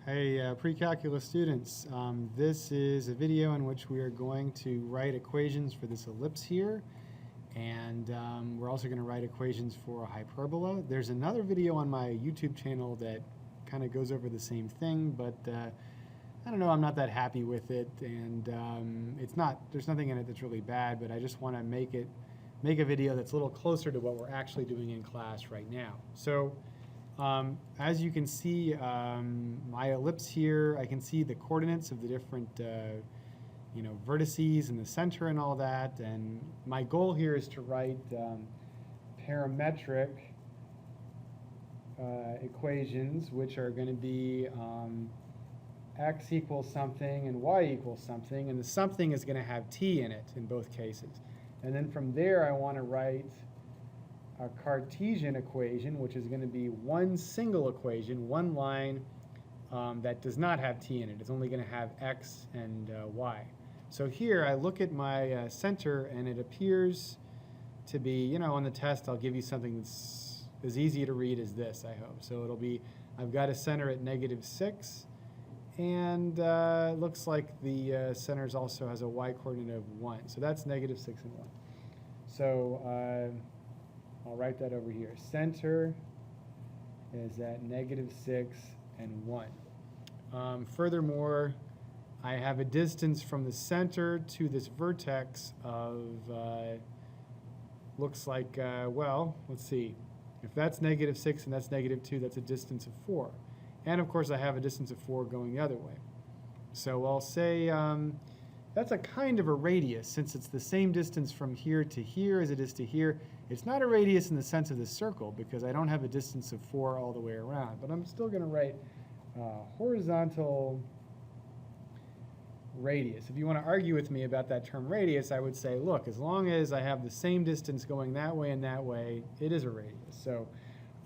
Hey, pre-calculus students, this is a video in which we are going to write equations for this ellipse here, and we're also going to write equations for a hyperbola. There's another video on my YouTube channel that kind of goes over the same thing, but I don't know, I'm not that happy with it, and there's nothing in it that's really bad, but I just want to make a video that's a little closer to what we're actually doing in class right now. So. As you can see, my ellipse here, I can see the coordinates of the different vertices in the center and all that. And my goal here is to write parametric equations, which are going to be x equals something and y equals something. And the something is going to have t in it in both cases. And then from there, I want to write a Cartesian equation, which is going to be one single equation, one line that does not have t in it. It's only going to have x and y. So here I look at my center, and it appears to be, on the test I'll give you something that's as easy to read as this, I hope. So it'll be, I've got a center at -6, and it looks like the center also has a y coordinate of 1. So that's -6 and 1. So I'll write that over here. Center is at -6 and 1. Furthermore, I have a distance from the center to this vertex of, looks like, well, let's see. If that's -6 and that's -2, that's a distance of 4. And of course, I have a distance of 4 going the other way. So I'll say that's a kind of a radius, since it's the same distance from here to here as it is to here. It's not a radius in the sense of the circle, because I don't have a distance of 4 all the way around. But I'm still going to write horizontal radius. If you want to argue with me about that term radius, I would say, look, as long as I have the same distance going that way and that way, it is a radius. So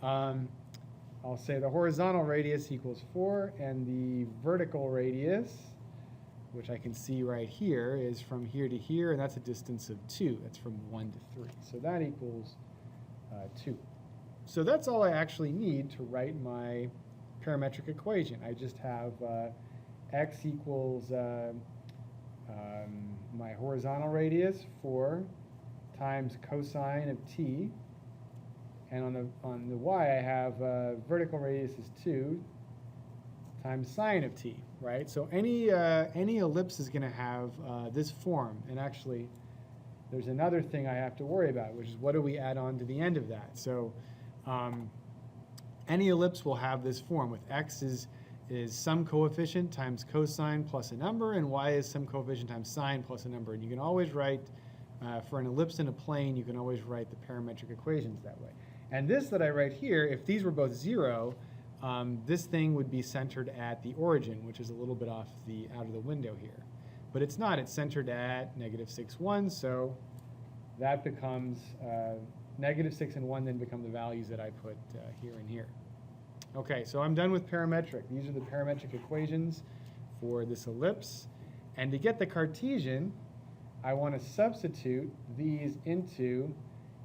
I'll say the horizontal radius equals 4, and the vertical radius, which I can see right here, is from here to here, and that's a distance of 2. That's from 1 to 3. So that equals 2. So that's all I actually need to write my parametric equation. I just have x equals my horizontal radius, 4, times cosine of t. And on the y, I have vertical radius is 2 times sine of t, right? So any ellipse is going to have this form. And actually, there's another thing I have to worry about, which is what do we add on to the end of that? So any ellipse will have this form, with x is some coefficient times cosine plus a number, and y is some coefficient times sine plus a number. And you can always write, for an ellipse in a plane, you can always write the parametric equations that way. And this that I write here, if these were both 0, this thing would be centered at the origin, which is a little bit out of the window here. But it's not. It's centered at -6, 1, so that becomes -6 and 1 then become the values that I put here and here. Okay, so I'm done with parametric. These are the parametric equations for this ellipse. And to get the Cartesian, I want to substitute these into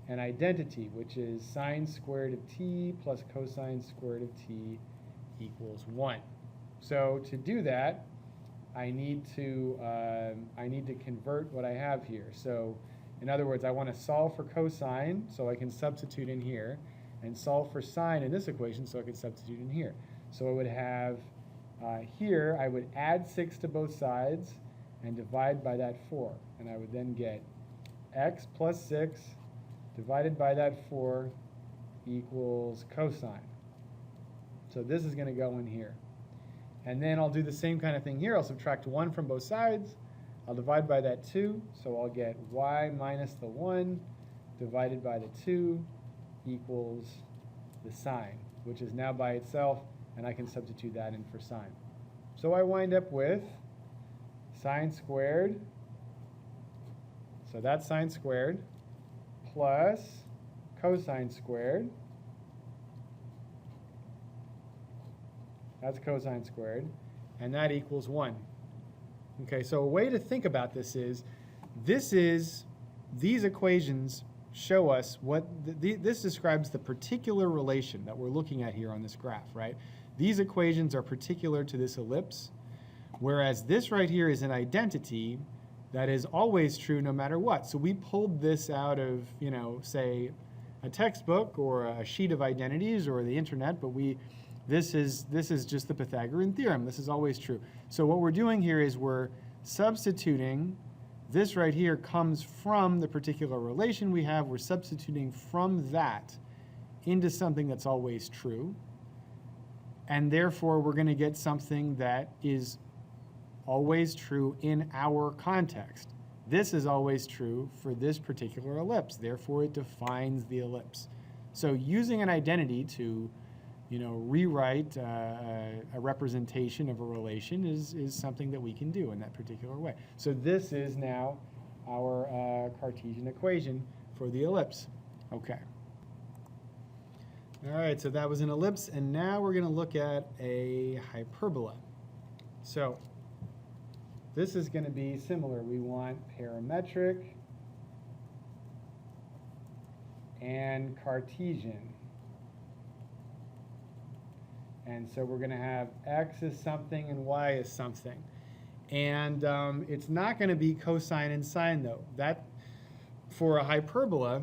an identity, which is sine squared of t plus cosine squared of t equals 1. So to do that, I need to convert what I have here. So in other words, I want to solve for cosine, so I can substitute in here, and solve for sine in this equation, so I can substitute in here. So I would have here, I would add 6 to both sides and divide by that 4. And I would then get x plus 6 divided by that 4 equals cosine. So this is going to go in here. And then I'll do the same kind of thing here. I'll subtract 1 from both sides. I'll divide by that 2. So I'll get y minus the 1 divided by the 2 equals the sine, which is now by itself, and I can substitute that in for sine. So I wind up with sine squared. So that's sine squared, plus cosine squared. That's cosine squared. And that equals 1. Okay, so a way to think about this is, these equations show us what, this describes the particular relation that we're looking at here on this graph, right? These equations are particular to this ellipse, whereas this right here is an identity that is always true no matter what. So we pulled this out of, you know, say a textbook or a sheet of identities or the internet, but this is just the Pythagorean theorem. This is always true. So what we're doing here is we're substituting. This right here comes from the particular relation we have. We're substituting from that into something that's always true. And therefore, we're going to get something that is always true in our context. This is always true for this particular ellipse. Therefore, it defines the ellipse. So using an identity to, you know, rewrite a representation of a relation is something that we can do in that particular way. So this is now our Cartesian equation for the ellipse. Okay. All right, so that was an ellipse, and now we're going to look at a hyperbola. So this is going to be similar. We want parametric and Cartesian. And so we're going to have x is something and y is something. And it's not going to be cosine and sine, though. That, for a hyperbola,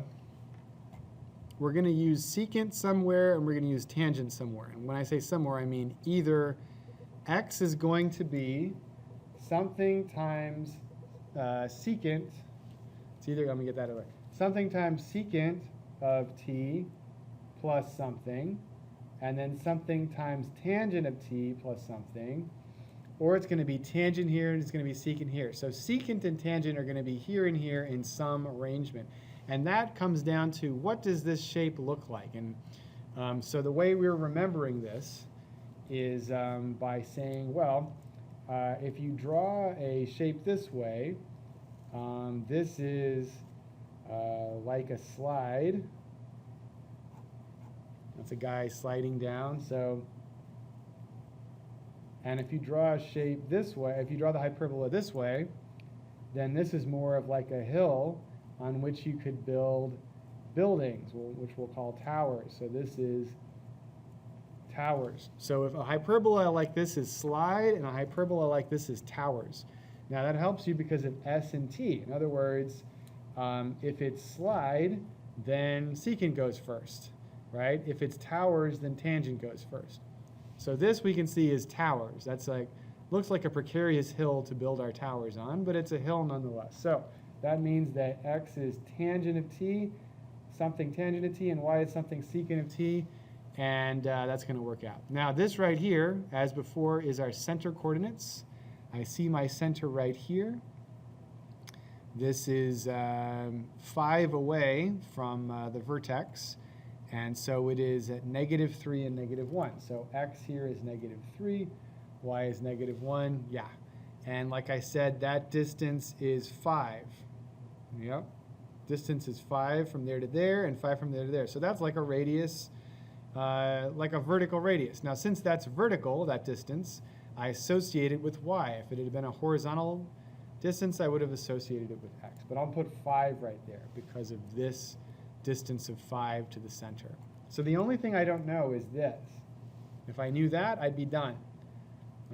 we're going to use secant somewhere and we're going to use tangent somewhere. And when I say somewhere, I mean either x is going to be something times secant. It's either, let me get that away. Something times secant of t plus something, and then something times tangent of t plus something, or it's going to be tangent here and it's going to be secant here. So secant and tangent are going to be here and here in some arrangement. And that comes down to what does this shape look like? And so the way we're remembering this is by saying, well, if you draw a shape this way, this is like a slide. That's a guy sliding down. So, and if you draw a shape this way, if you draw the hyperbola this way, then this is more of like a hill on which you could build buildings, which we'll call towers. So this is towers. So if a hyperbola like this is slide and a hyperbola like this is towers. Now that helps you because of s and t. In other words, if it's slide, then secant goes first, right? If it's towers, then tangent goes first. So this we can see is towers. That's like, looks like a precarious hill to build our towers on, but it's a hill nonetheless. So that means that x is tangent of t, something tangent of t, and y is something secant of t, and that's going to work out. Now this right here, as before, is our center coordinates. I see my center right here. This is 5 away from the vertex, and so it is at -3 and -1. So x here is -3, y is -1, yeah. And like I said, that distance is 5. Yep. Distance is 5 from there to there and 5 from there to there. So that's like a radius, like a vertical radius. Now since that's vertical, that distance, I associate it with y. If it had been a horizontal distance, I would have associated it with x. But I'll put 5 right there because of this distance of 5 to the center. So the only thing I don't know is this. If I knew that, I'd be done.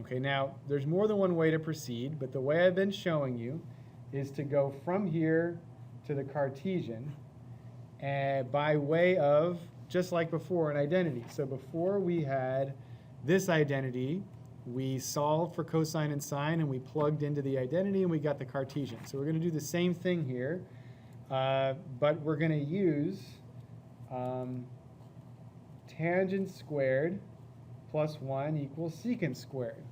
Okay, now there's more than one way to proceed, but the way I've been showing you is to go from here to the Cartesian by way of, just like before, an identity. So before we had this identity, we solved for cosine and sine, and we plugged into the identity, and we got the Cartesian. So we're going to do the same thing here, but we're going to use tangent squared plus 1 equals secant squared.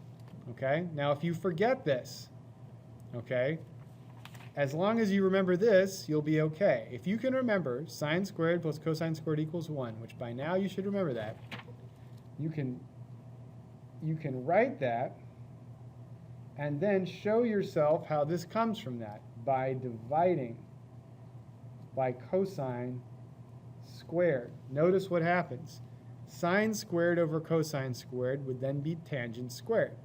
Okay? Now if you forget this, okay, as long as you remember this, you'll be okay. If you can remember sine squared plus cosine squared equals 1, which by now you should remember that, you can write that and then show yourself how this comes from that by dividing by cosine squared. Notice what happens. Sine squared over cosine squared would then be tangent squared.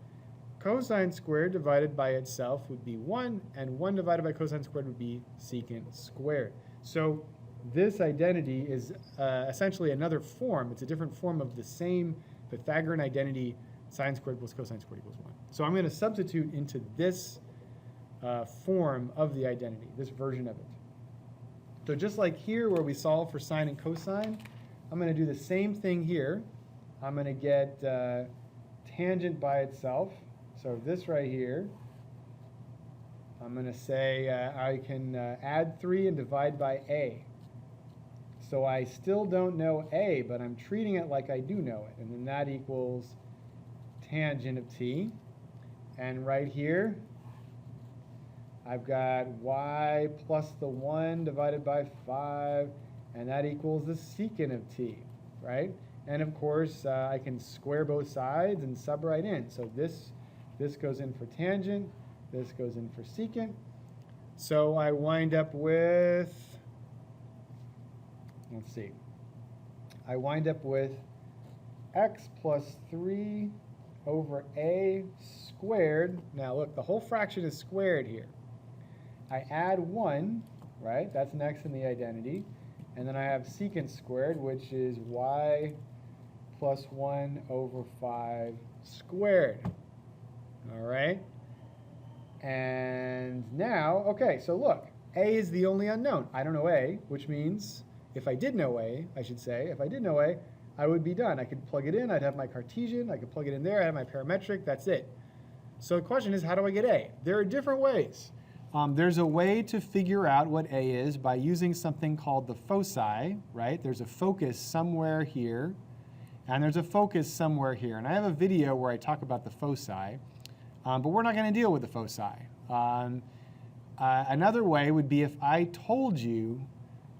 Cosine squared divided by itself would be 1, and 1 divided by cosine squared would be secant squared. So this identity is essentially another form. It's a different form of the same Pythagorean identity, sine squared plus cosine squared equals 1. So I'm going to substitute into this form of the identity, this version of it. So just like here where we solve for sine and cosine, I'm going to do the same thing here. I'm going to get tangent by itself. So this right here, I'm going to say I can add 3 and divide by a. So I still don't know a, but I'm treating it like I do know it. And then that equals tangent of t. And right here, I've got y plus the 1 divided by 5, and that equals the secant of t, right? And of course, I can square both sides and sub right in. So this goes in for tangent, this goes in for secant. So I wind up with, let's see, I wind up with x plus 3 over a squared. Now look, the whole fraction is squared here. I add 1, right? That's next in the identity. And then I have secant squared, which is y plus 1 over 5 squared. All right? And now, okay, so look, a is the only unknown. I don't know a, which means if I did know a, I should say, if I did know a, I would be done. I could plug it in, I'd have my Cartesian, I could plug it in there, I have my parametric, that's it. So the question is, how do I get a? There are different ways. There's a way to figure out what a is by using something called the foci, right? There's a focus somewhere here, and there's a focus somewhere here. And I have a video where I talk about the foci, but we're not going to deal with the foci. Another way would be if I told you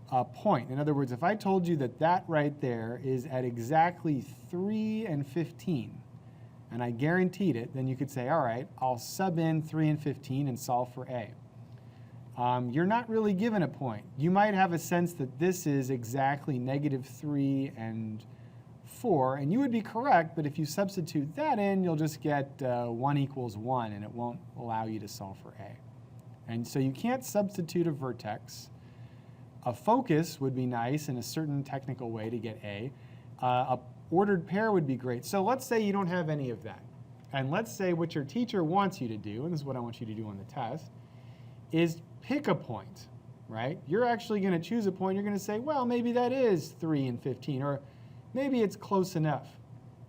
a point. In other words, if I told you that that right there is at exactly 3 and 15, and I guaranteed it, then you could say, all right, I'll sub in 3 and 15 and solve for a. You're not really given a point. You might have a sense that this is exactly -3 and 4, and you would be correct, but if you substitute that in, you'll just get 1 equals 1, and it won't allow you to solve for a. And so you can't substitute a vertex. A focus would be nice in a certain technical way to get a. A ordered pair would be great. So let's say you don't have any of that. And let's say what your teacher wants you to do, and this is what I want you to do on the test, is pick a point, right? You're actually going to choose a point. You're going to say, well, maybe that is 3 and 15, or maybe it's close enough.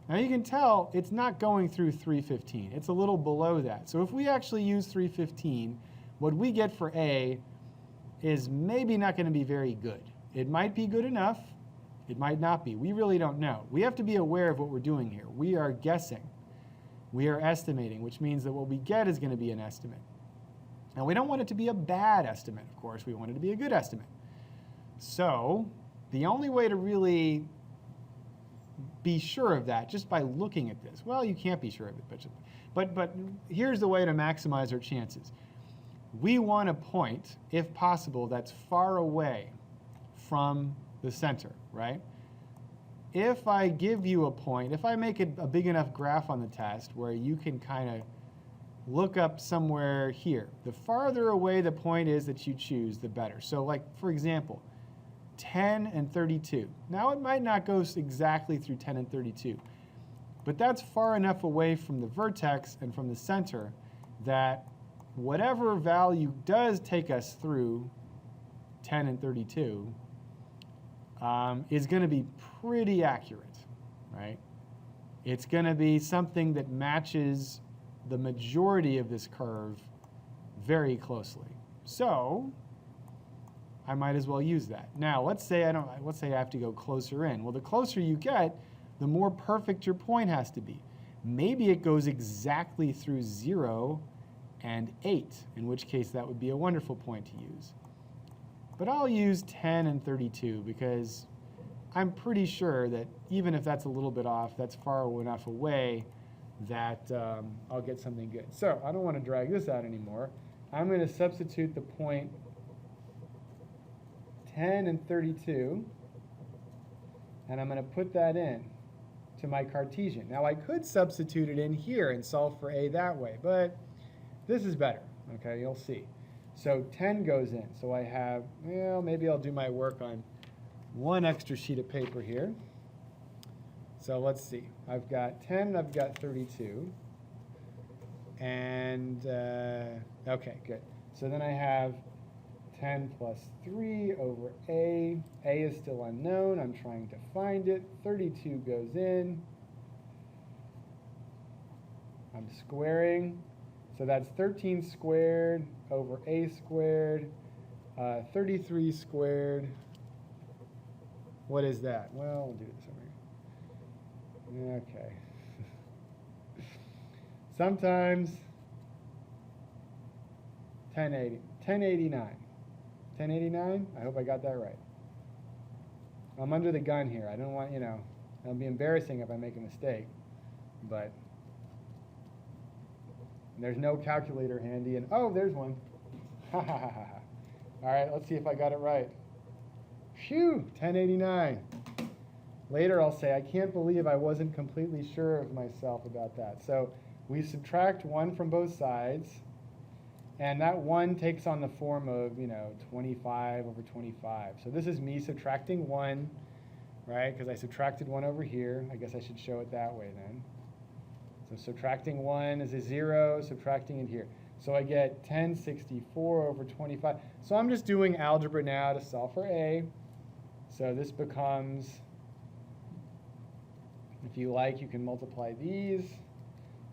Now you can tell it's not going through 315. It's a little below that. So if we actually use 315, what we get for a is maybe not going to be very good. It might be good enough. It might not be. We really don't know. We have to be aware of what we're doing here. We are guessing. We are estimating, which means that what we get is going to be an estimate. And we don't want it to be a bad estimate, of course. We want it to be a good estimate. So the only way to really be sure of that, just by looking at this, well, you can't be sure of it, but here's the way to maximize our chances. We want a point, if possible, that's far away from the center, right? If I give you a point, if I make it a big enough graph on the test where you can kind of look up somewhere here, the farther away the point is that you choose, the better. So like, for example, 10 and 32. Now it might not go exactly through 10 and 32, but that's far enough away from the vertex and from the center that whatever value does take us through 10 and 32 is going to be pretty accurate, right? It's going to be something that matches the majority of this curve very closely. So I might as well use that. Now let's say I have to go closer in. Well, the closer you get, the more perfect your point has to be. Maybe it goes exactly through 0 and 8, in which case that would be a wonderful point to use. But I'll use 10 and 32 because I'm pretty sure that even if that's a little bit off, that's far enough away that I'll get something good. So I don't want to drag this out anymore. I'm going to substitute the point 10 and 32, and I'm going to put that in to my Cartesian. Now I could substitute it in here and solve for a that way, but this is better, okay, you'll see. So 10 goes in, so I have, well, maybe I'll do my work on one extra sheet of paper here. So let's see. I've got 10, I've got 32. And, okay, good. So then I have 10 plus 3 over A. A is still unknown. I'm trying to find it. 32 goes in. I'm squaring. So that's 13 squared over A squared. 33 squared. What is that? Well, we'll do this over here. Okay. Sometimes 1089. 1089? I hope I got that right. I'm under the gun here. I don't want, it'll be embarrassing if I make a mistake. But there's no calculator handy. And oh, there's one. Ha ha ha ha. All right, let's see if I got it right. Phew, 1089. Later I'll say, I can't believe I wasn't completely sure of myself about that. So we subtract 1 from both sides. And that 1 takes on the form of, 25 over 25. So this is me subtracting 1, right? Because I subtracted 1 over here. I guess I should show it that way then. So subtracting 1 is a 0, subtracting it here. So I get 1064 over 25. So I'm just doing algebra now to solve for A. So this becomes, if you like, you can multiply these.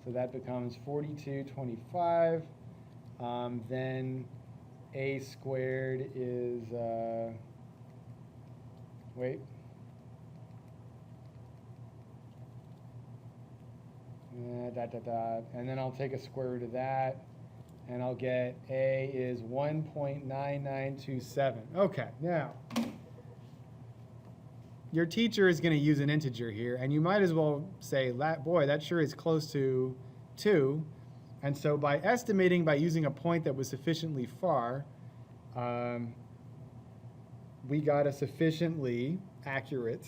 So that becomes 4225. Then A squared is, wait. And then I'll take a square root of that, and I'll get A is 1.9927. Okay, now, your teacher is going to use an integer here, and you might as well say, boy, that sure is close to 2. And so by estimating, by using a point that was sufficiently far, we got a sufficiently accurate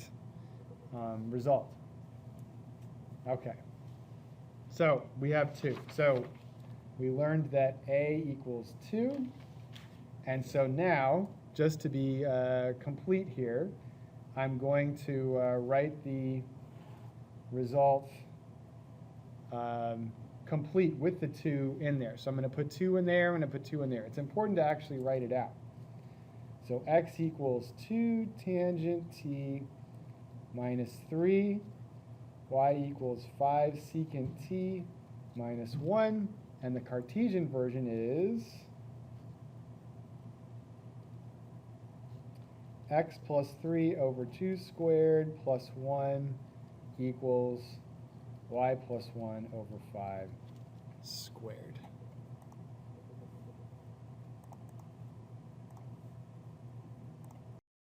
result. Okay. So we have 2. So we learned that A equals 2. And so now, just to be complete here, I'm going to write the result complete with the 2 in there. So I'm going to put 2 in there, I'm going to put 2 in there. It's important to actually write it out. So x equals 2 tangent t minus 3. Y equals 5 secant t minus 1. And the Cartesian version is x plus 3 over 2 squared plus 1 equals y plus 1 over 5 squared.